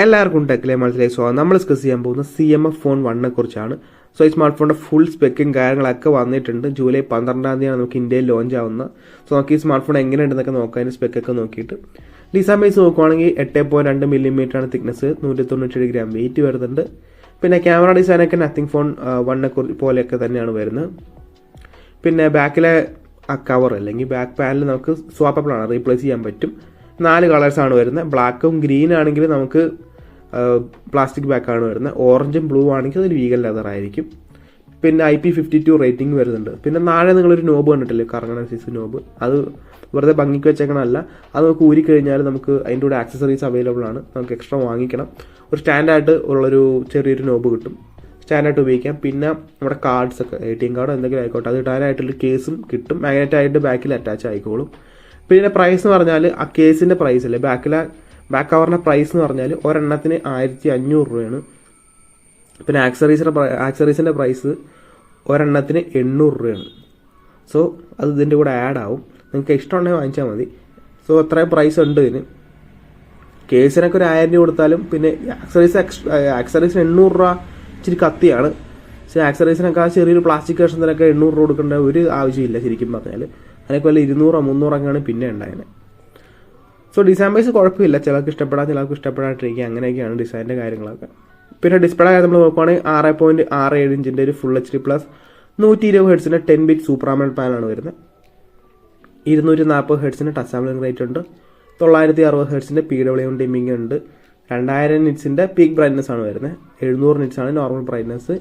എല്ലാവർക്കും ടെക്കിലെ മനസ്സിലായി. നമ്മൾ ഡിസ്കസ് ചെയ്യാൻ പോകുന്ന CMF ഫോൺ 1 കുറിച്ചാണ്. ഈ സ്മാർട്ട് ഫോണിന്റെ ഫുൾ സ്പെക്കും കാര്യങ്ങളൊക്കെ വന്നിട്ടുണ്ട്. ജൂലൈ 12 നമുക്ക് ഇന്ത്യയിൽ ലോഞ്ച് ആവുന്നത്. നമുക്ക് ഈ സ്മാർട്ട് ഫോൺ എങ്ങനെയുണ്ടെന്നൊക്കെ നോക്കാം, അതിന്റെ സ്പെക്കൊക്കെ നോക്കിയിട്ട്. ഡിസൈൻ ബേസ് നോക്കുവാണെങ്കിൽ 8.2 mm ആണ് തിക്നെസ്, 197 ഗ്രാം വെയിറ്റ് വരുന്നുണ്ട്. പിന്നെ ക്യാമറ ഡിസൈനൊക്കെ നത്തിങ് ഫോൺ 1 പോലെയൊക്കെ തന്നെയാണ് വരുന്നത്. പിന്നെ ബാക്കിലെ ആ കവർ അല്ലെങ്കിൽ ബാക്ക് പാനൽ നമുക്ക് സ്വാപ്പബിൾ ആണ്, റീപ്ലേസ് ചെയ്യാൻ പറ്റും. 4 കളേഴ്സാണ് വരുന്നത്. ബ്ലാക്കും ഗ്രീൻ ആണെങ്കിൽ നമുക്ക് പ്ലാസ്റ്റിക് ബാക്കാണ് വരുന്നത്. ഓറഞ്ചും ബ്ലൂ ആണെങ്കിൽ അതിൽ വീഗൽ ലെതർ ആയിരിക്കും. പിന്നെ IP52 റേറ്റിംഗ് വരുന്നുണ്ട്. പിന്നെ നാളെ നിങ്ങളൊരു നോബ് കണ്ടിട്ടില്ലേ, കറങ്ങണ സൈസ് നോബ്, അത് വെറുതെ ഭംഗിക്ക് വെച്ചേക്കണമല്ല, അത് നമുക്ക് ഊരിക്കഴിഞ്ഞാൽ നമുക്ക് അതിൻ്റെ കൂടെ ആക്സസറീസ് അവൈലബിൾ ആണ്. നമുക്ക് എക്സ്ട്രാ വാങ്ങിക്കണം. ഒരു സ്റ്റാൻഡായിട്ട് ഉള്ളൊരു ചെറിയൊരു നോബ് കിട്ടും, സ്റ്റാൻഡായിട്ട് ഉപയോഗിക്കാം. പിന്നെ നമ്മുടെ കാർഡ്സ് ഒക്കെ, ATM കാർഡോ എന്തെങ്കിലും ആയിക്കോട്ടെ, അത് ഇടാനായിട്ടുള്ള കേസും കിട്ടും. മാഗ്നറ്റായിട്ട് ബാക്കിൽ അറ്റാച്ച് ആയിക്കോളും. പിന്നെ പ്രൈസ് എന്ന് പറഞ്ഞാൽ ആ കേസിൻ്റെ പ്രൈസ് അല്ലേ, ബാക്ക് കവറിൻ്റെ പ്രൈസ് എന്ന് പറഞ്ഞാൽ ഒരെണ്ണത്തിന് 1500 രൂപയാണ്. പിന്നെ ആക്സറീസിൻ്റെ പ്രൈസ് ഒരെണ്ണത്തിന് 800 രൂപയാണ്. സോ അത് ഇതിൻ്റെ കൂടെ ആഡ് ആവും. നിങ്ങൾക്ക് ഇഷ്ടമുണ്ടെങ്കിൽ വാങ്ങിച്ചാൽ മതി. സോ അത്രയും പ്രൈസ് ഉണ്ട് ഇതിന്. കേസിനൊക്കെ ഒരു 1000 രൂപ കൊടുത്താലും, പിന്നെ ആക്സറീസിന് 800 രൂപ ഇച്ചിരി കത്തിയാണ്. പക്ഷേ ആക്സറീസിനൊക്കെ ആ ചെറിയൊരു പ്ലാസ്റ്റിക് കഷ്ണത്തിനൊക്കെ 800 രൂപ കൊടുക്കേണ്ട ഒരു ആവശ്യമില്ല ശരിക്കും പറഞ്ഞാൽ. അതിനൊക്കെ വല്ല 200-300 ഒക്കെയാണ് പിന്നെ ഉണ്ടായത്. സോ ഡിസൈൻ വൈസ് കുഴപ്പമില്ല, ചിലർക്ക് ഇഷ്ടപ്പെടാം, ചിലർക്ക് ഇഷ്ടപ്പെടാണ്ടിരിക്കുക, അങ്ങനെയൊക്കെയാണ് ഡിസൈനിൻ്റെ കാര്യങ്ങളൊക്കെ. പിന്നെ ഡിസ്പ്ലേ കാര്യം നമ്മൾ നോക്കുവാണെങ്കിൽ 6.67 ഇഞ്ചിൻ്റെ ഒരു full HD+ 120 ഹെർട്സിൻ്റെ 10 bit super AMOLED പാനലാണ് വരുന്നത്. 240 ഹെർട്സിൻ്റെ ടച്ച് സാമ്പിളിംഗ് റേറ്റ് ഉണ്ട്. 960 ഹെർട്സിൻ്റെ PWM ഡിമ്മിങ് ഉണ്ട്. 2000 നിറ്റ്സിൻ്റെ പീക്ക് ബ്രൈറ്റ്നസ് ആണ് വരുന്നത്. 700 നിറ്റ്സ് ആണ് നോർമൽ ബ്രൈറ്റ്നസ്.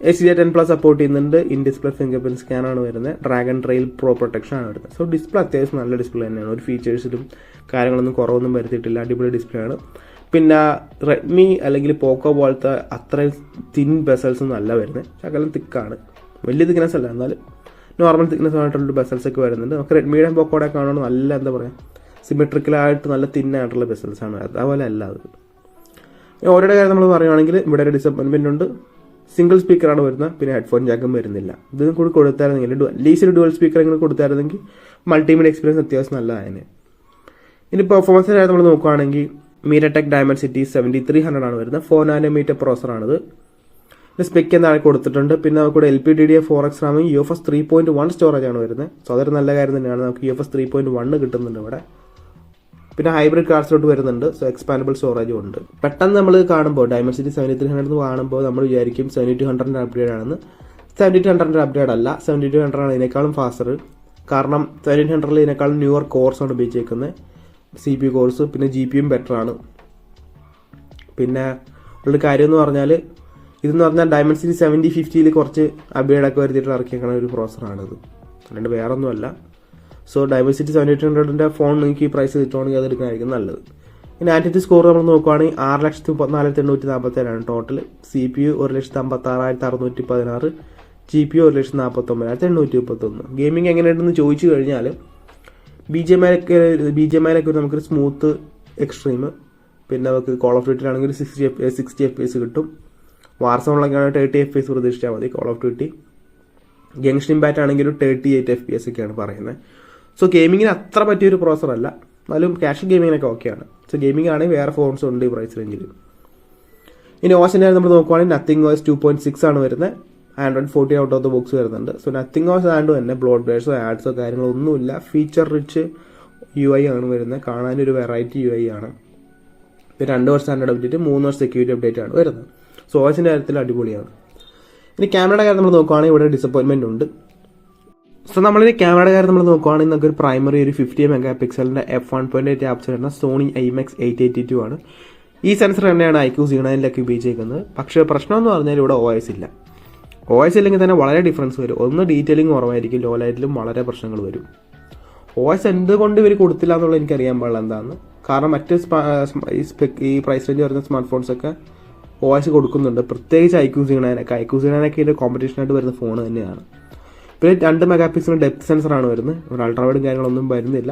HDR10+ സപ്പോർട്ട് ചെയ്യുന്നുണ്ട്. In display finger print scan ആണ് വരുന്നത്. ഡ്രാഗൺ ട്രെയിൽ പ്രോ പ്രൊട്ടക്ഷൻ ആണ് വരുന്നത്. സോ ഡിസ്പ്ലേ അത്യാവശ്യം നല്ല ഡിസ്പ്ലേ തന്നെയാണ്. ഒരു ഫീച്ചേഴ്സിലും കാര്യങ്ങളൊന്നും കുറവൊന്നും വരുത്തിയിട്ടില്ല, അടിപൊളി ഡിസ്പ്ലേ ആണ്. പിന്നെ റെഡ്മി അല്ലെങ്കിൽ പോക്കോ പോലത്തെ അത്രയും തിൻ ബെസൽസ് ഒന്നും അല്ല വരുന്നത്. ശകലം തിക്കാണ്, വലിയ തിക്നെസ് അല്ല, എന്നാലും നോർമൽ തിക്നെസ് ആയിട്ടുള്ള ബെസൽസ് ഒക്കെ വരുന്നുണ്ട്. നമുക്ക് റെഡ്മിയുടെയും പോക്കോടെ കാണുമ്പോൾ നല്ല എന്താ പറയുക, സിമെട്രിക്കലായിട്ട് നല്ല തിന്നായിട്ടുള്ള ബെസൽസ് ആണ്. അതേപോലെ അല്ല അത്. ഓരോ കാര്യം നമ്മൾ പറയുകയാണെങ്കിൽ ഇവിടെ ഒരു ഡിസപ്പോയിൻമെന്റ് ഉണ്ട്. സിംഗിൾ സ്പീക്കറാണ് വരുന്നത്. പിന്നെ ഹെഡ്ഫോൺ ജാക്കും വരുന്നില്ല. ഇത് കൂടി കൊടുത്തായിരുന്നെങ്കിൽ അറ്റ്ലീസ്റ്റ് ഒരു ഡുവൽ സ്പീക്കർ എങ്ങനെ കൊടുത്തായിരുന്നെങ്കിൽ മൾട്ടിമീഡിയ എക്സ്പീരിയൻസ് അത്യാവശ്യം നല്ലതായതിന്. ഇനി പെർഫോമൻസിൻ്റെ കാര്യം നമ്മൾ നോക്കുകയാണെങ്കിൽ MediaTek Dimensity 7300 ആണ് വരുന്നത്. 4 nm പ്രോസറാണിത്. സ്പെക്ക് എന്താണ് കൊടുത്തിട്ടുണ്ട്. പിന്നെ നമുക്കിവിടെ LPDDR4X റാമും UFS 3.1 സ്റ്റോറേജ് ആണ് വരുന്നത്. സോ അതൊരു നല്ല കാര്യം തന്നെയാണ്. നമുക്ക് UFS 3.1 കിട്ടുന്നുണ്ട് ഇവിടെ. പിന്നെ ഹൈബ്രിഡ് കാർഡ്സിലോട്ട് വരുന്നുണ്ട്. സോ എക്സ്പാൻഡബിൾ സ്റ്റോറേജും ഉണ്ട്. പെട്ടെന്ന് നമ്മൾ കാണുമ്പോൾ Dimensity 7300 കാണുമ്പോൾ നമ്മൾ വിചാരിക്കും 7200 അപ്ഗ്രേഡ് ആണെന്ന്. 7200 അപ്ഗ്രേഡ് അല്ല, 7200 ആണ് ഇതിനേക്കാളും ഫാസ്റ്റർ. കാരണം 7200 ഇതിനേക്കാളും ന്യൂവർ കോർസ് ആണ് ഉപയോഗിച്ചേക്കുന്നത്, CPU കോഴ്സ്. പിന്നെ GPU ബെറ്റർ ആണ്. പിന്നെ ഉള്ള കാര്യം എന്ന് പറഞ്ഞാൽ ഇതെന്ന് പറഞ്ഞാൽ Dimensity 7050 കുറച്ച് അപ്ഗ്രേഡൊക്കെ വരുത്തിയിട്ട് ഇറക്കിയേക്കുന്ന ഒരു പ്രോസറാണിത്, അല്ലാണ്ട് വേറെ ഒന്നുമല്ല. സോ Dimensity 7800 ഫോൺ നിങ്ങൾക്ക് ഈ പ്രൈസ് കിട്ടുവാണെങ്കിൽ അത് എടുക്കാനായിരിക്കും നല്ലത്. ഇനി ആൻറ്റിറ്റി സ്കോർ നമ്മൾ നോക്കുവാണെങ്കിൽ 6,34,847 ടോട്ടൽ. CPU 1,56,616, GPU 1,49,831. ഗെയിമിംഗ് എങ്ങനെയുണ്ടെന്ന് ചോദിച്ചു കഴിഞ്ഞാൽ BGMI-ലൊക്കെ നമുക്കൊരു സ്മൂത്ത് എക്സ്ട്രീം, പിന്നെ നമുക്ക് കോൾ ഓഫ് ഡ്യൂട്ടിയിലാണെങ്കിൽ 60 FPS കിട്ടും. വാർസോണിലൊക്കെയാണ് 30 FPS പ്രതീക്ഷിച്ചാൽ മതി. കോൾ ഓഫ് ഡ്യൂട്ടി ഗെൻഷിൻ ഇമ്പാക്റ്റ് ആണെങ്കിൽ ഒരു 38 FPS ഒക്കെയാണ് പറയുന്നത്. സോ ഗെയിമിങ്ങിന് അത്ര പറ്റിയൊരു പ്രോസർ അല്ല, എന്നാലും ക്യാഷ് ഗെയിമിങ്ങിനൊക്കെ ഓക്കെയാണ്. സോ ഗെയിമിംഗ് ആണെങ്കിൽ വേറെ ഫോൺസ് ഉണ്ട് ഈ പ്രൈസ് റേഞ്ചിൽ. ഇനി OS നമ്മൾ നോക്കുവാണെങ്കിൽ നത്തിങ് OS 2.6 ആണ് വരുന്നത്. Android 14 out of the box വരുന്നുണ്ട്. സോ നത്തിങ് OS ആൻഡ് തന്നെ ബ്ലോഡ് ബേഴ്സോ ആഡ്സോ കാര്യങ്ങളോ ഒന്നുമില്ല. ഫീച്ചർ റിച്ച് UI ആണ് വരുന്നത്. കാണാനൊരു വെറൈറ്റി UI ആണ്. പിന്നെ 2 വർഷം സ്റ്റാൻഡേർഡ് അപ്ഡേറ്റ്, 3 വർഷം സെക്യൂരിറ്റി അപ്ഡേറ്റ് ആണ് വരുന്നത്. സോ OSന്റെ കാര്യത്തിൽ അടിപൊളിയാണ്. ഇനി ക്യാമറയുടെ കാര്യം നമ്മൾ നോക്കുവാണെങ്കിൽ ഇവിടെ ഡിസപ്പോയിൻമെന്റ് ഉണ്ട്. സോ നമ്മളിനി ക്യാമറയുടെ കാര്യം നമ്മൾ നോക്കുവാണെങ്കിൽ നമുക്ക് ഒരു പ്രൈമറി ഒരു 50 MP f1.8 ആപ്ചർ വരുന്ന സോണി IMX 882 ആണ്. ഈ സെൻസർ തന്നെയാണ് IQ Z9 ഉപയോഗിച്ചേക്കുന്നത്. പക്ഷേ പ്രശ്നം എന്ന് പറഞ്ഞാൽ ഇവിടെ OS ഇല്ല. OS ഇല്ലെങ്കിൽ തന്നെ വളരെ ഡിഫറൻസ് വരും. ഒന്ന് ഡീറ്റെയിലിംഗ് കുറവായിരിക്കും, ലോ ലൈറ്റിലും വളരെ പ്രശ്നങ്ങൾ വരും. OS എന്തുകൊണ്ട് ഇവർ കൊടുത്തില്ല എന്നുള്ളത് എനിക്കറിയാൻ പാടില്ല എന്താണെന്ന്. കാരണം മറ്റ് ഈ പ്രൈസ് റേഞ്ച് വരുന്ന സ്മാർട്ട് ഫോൺസൊക്കെ OS കൊടുക്കുന്നുണ്ട്, പ്രത്യേകിച്ച് IQ Z9 ഇതിൻ്റെ കോമ്പറ്റീഷനായിട്ട് വരുന്ന ഫോൺ തന്നെയാണ്. പിന്നെ 2 MP ഡെപ്ത് സെൻസറാണ് വരുന്നത്. ഒരു അൾട്രാവൈഡും കാര്യങ്ങളൊന്നും വരുന്നില്ല.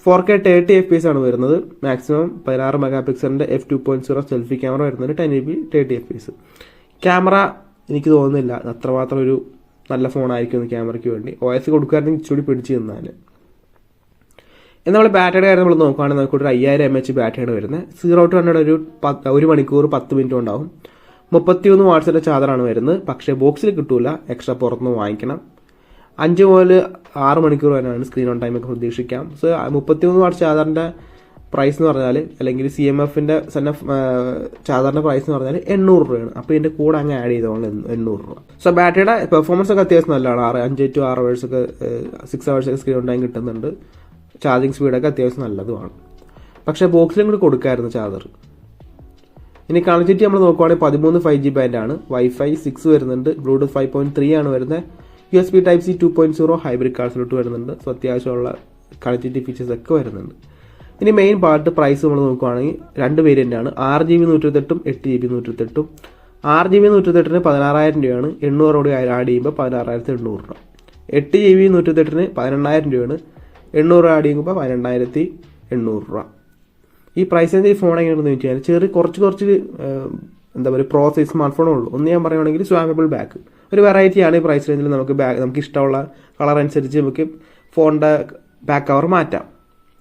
4K 30 FPS ആണ് വരുന്നത്. Maximum 16 MP f2.0 selfie camera വരുന്നത്. 1080p 30 FPS. ക്യാമറ എനിക്ക് തോന്നുന്നില്ല അത്രമാത്രം ഒരു നല്ല ഫോണായിരിക്കും ക്യാമറയ്ക്ക് വേണ്ടി. OS കൊടുക്കുകയാണെങ്കിൽ ഇച്ചിരി പിടിച്ച് നിന്നാൽ. നമ്മൾ ബാറ്ററിയുടെ കാര്യം നമ്മൾ നോക്കുകയാണെങ്കിൽ നമുക്ക് ഒരു 5000 mAh ബാറ്ററിയാണ് വരുന്നത്. 0 to 100 ഒരു മണിക്കൂർ 10 മിനിറ്റ് ഉണ്ടാവും. 31 വാട്ട്സിന്റെ ചാർജറാണ് വരുന്നത്. പക്ഷേ ബോക്സിൽ കിട്ടൂല, എക്സ്ട്രാ പുറത്തുനിന്ന് വാങ്ങിക്കണം. 5 മുതൽ 6 മണിക്കൂർ വരെയാണ് സ്ക്രീൻ ഓൺ ടൈം ഒക്കെ പ്രതീക്ഷിക്കാം. സോ 33 വാട്ട് ചാർജറിന്റെ പ്രൈസ് എന്ന് പറഞ്ഞാൽ, അല്ലെങ്കിൽ CMFന്റെ ചാർജറിന്റെ പ്രൈസ് എന്ന് പറഞ്ഞാൽ 800 രൂപയാണ്. അപ്പോൾ ഇതിന്റെ കൂടെ അങ്ങ് ആഡ് ചെയ്തോളൂ 800 രൂപ. സോ ബാറ്ററിയുടെ പെർഫോമൻസ് ഒക്കെ അത്യാവശ്യം നല്ലതാണ്. 5 to 6 hours ഒക്കെ 6 hours ഒക്കെ സ്ക്രീൻ ഓൺ ടൈം കിട്ടുന്നുണ്ട്. ചാർജിങ് സ്പീഡൊക്കെ അത്യാവശ്യം നല്ലതുമാണ്. പക്ഷേ ബോക്സിലും കൂടി കൊടുക്കായിരുന്നു ചാർജർ. ഇനി കണക്ടിവിറ്റി നമ്മൾ നോക്കുവാണെങ്കിൽ 13 5G ബാൻഡാണ്. വൈഫൈ 6 വരുന്നുണ്ട്. ബ്ലൂടൂത്ത് 5.3 ആണ് വരുന്നത്. USB Type-C 2.0 ഹൈബ്രിഡ് കാർഡ്സിലോട്ട് വരുന്നുണ്ട്. സോ അത്യാവശ്യമുള്ള കണക്ടിവിറ്റി ഫീച്ചേഴ്സ് ഒക്കെ വരുന്നുണ്ട്. ഇനി മെയിൻ പാർട്ട് പ്രൈസ് നമ്മൾ നോക്കുവാണെങ്കിൽ 2 വേരിയൻ്റ് ആണ്. 6GB 128ഉം 8GB 128ഉം. 6GB 128ന് 16,000 രൂപയാണ്. 800 കൂടി ആഡ് ചെയ്യുമ്പോൾ 16,800 രൂപ. 8GB 128ന് 18,000 രൂപയാണ്. 800 ആഡ് ചെയ്യുമ്പോൾ 12,800 രൂപ. ഈ പ്രൈസിൻ്റെ ഈ ഫോൺ എങ്ങനെയാണെന്ന് വെച്ചാൽ കുറച്ച് എന്താ പറയുക, പ്രോ സൈസ് സ്മാർട്ട് ഫോണേ ഉള്ളൂ. ഒന്ന് ഞാൻ പറയുകയാണെങ്കിൽ സ്വാമബിൾ ബാക്ക് ഒരു വെറൈറ്റിയാണ്. ഈ പ്രൈസ് റേഞ്ചിൽ നമുക്ക് ഇഷ്ടമുള്ള കളർ അനുസരിച്ച് നമുക്ക് ഫോണിൻ്റെ ബാക്ക് കവർ മാറ്റാം.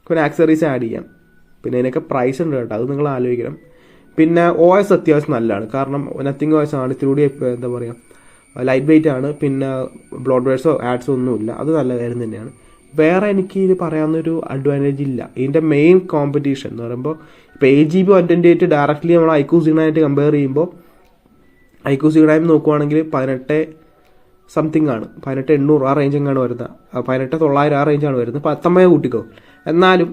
പിന്നെ ആക്സറീസ് ആഡ് ചെയ്യാം. പിന്നെ ഇതിനൊക്കെ പ്രൈസ് ഉണ്ട് കേട്ടോ, അത് നിങ്ങൾ ആലോചിക്കണം. പിന്നെ OS അത്യാവശ്യം നല്ലതാണ്. കാരണം നത്തിങ് OS ആണ്. ഇതിലൂടെ എന്താ പറയുക, ലൈറ്റ് വെയിറ്റ് ആണ്. പിന്നെ ബ്ലോഡ്വേഴ്സോ ആഡ്സോ ഒന്നുമില്ല. അത് നല്ല കാര്യം തന്നെയാണ്. വേറെ എനിക്ക് ഇത് പറയാവുന്നൊരു അഡ്വാൻറ്റേജ് ഇല്ല. ഇതിൻ്റെ മെയിൻ കോമ്പറ്റീഷൻ എന്ന് പറയുമ്പോൾ ഇപ്പോൾ 8GB 128 ഡയറക്റ്റ്ലി നമ്മൾ iQOO Z9 കമ്പയർ ചെയ്യുമ്പോൾ iQOO Z9 നോക്കുവാണെങ്കിൽ 18 സംതിങ് ആണ്. 18,800 ആ റേഞ്ച് എങ്ങാണ് വരുന്നത്. 18,900 ആ റേഞ്ചാണ് വരുന്നത്. 19 കൂട്ടിക്കോ. എന്നാലും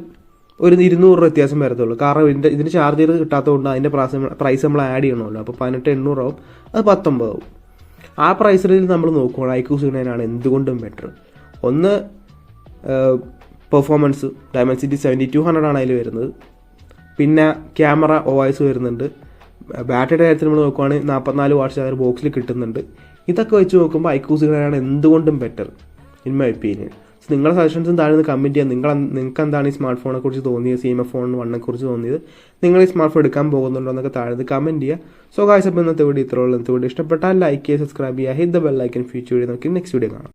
ഒരു 200 രൂപ വ്യത്യാസം വരത്തുള്ളൂ. കാരണം ഇതിന് ചാർജ് ചെയ്ത് കിട്ടാത്തതുകൊണ്ട് അതിൻ്റെ പ്രൈസ് നമ്മൾ ആഡ് ചെയ്യണമല്ലോ. അപ്പോൾ 18,800 ആവും, അത് 19 ആവും. ആ പ്രൈസ് റേഞ്ചിൽ നമ്മൾ നോക്കുവാണെങ്കിൽ iQOO Z9 ആണ് എന്തുകൊണ്ടും ബെറ്റർ. ഒന്ന് പെർഫോമൻസ് Dimensity 7200 ആണ് അതിൽ വരുന്നത്. പിന്നെ ക്യാമറ OIS വരുന്നുണ്ട്. ബാറ്ററിയുടെ കാര്യത്തിൽ നമ്മൾ നോക്കുവാണെങ്കിൽ 44 വാട്ട്സ് ചാർജർ ബോക്സിൽ കിട്ടുന്നുണ്ട്. ഇതൊക്കെ വെച്ച് നോക്കുമ്പോൾ iQOO Z9 ആണ് എന്തുകൊണ്ടും ബെറ്റർ ഇൻ മൈ ഒപ്പീനിയൻ. നിങ്ങളുടെ സജഷൻസും താഴെ നിന്ന് കമൻറ്റ് ചെയ്യാം. നിങ്ങൾക്ക് എന്താണ് ഈ സ്മാർട്ട് ഫോണിനെ കുറിച്ച് തോന്നിയത്, CMF ഫോൺ 1 കുറിച്ച് തോന്നിയത്, നിങ്ങൾ ഈ സ്മാർട്ട് ഫോൺ എടുക്കാൻ പോകുന്നുണ്ടോ എന്നൊക്കെ താഴെ നിന്ന് കമൻറ്റ് ചെയ്യുക. സോ ഗായ്സ്, അപ്പോൾ ഇന്നത്തെ വീഡിയോ ഇത്രയുള്ള. ഇന്നത്തെ വീഡിയോ ഇഷ്ടപ്പെട്ടാൽ ലൈക്ക് ചെയ്യുക, സബ്സ്ക്രൈബ് ചെയ്യുക, hit the bell icon. Future video നോക്കി നെക്സ്റ്റ് വീഡിയോ കാണാം.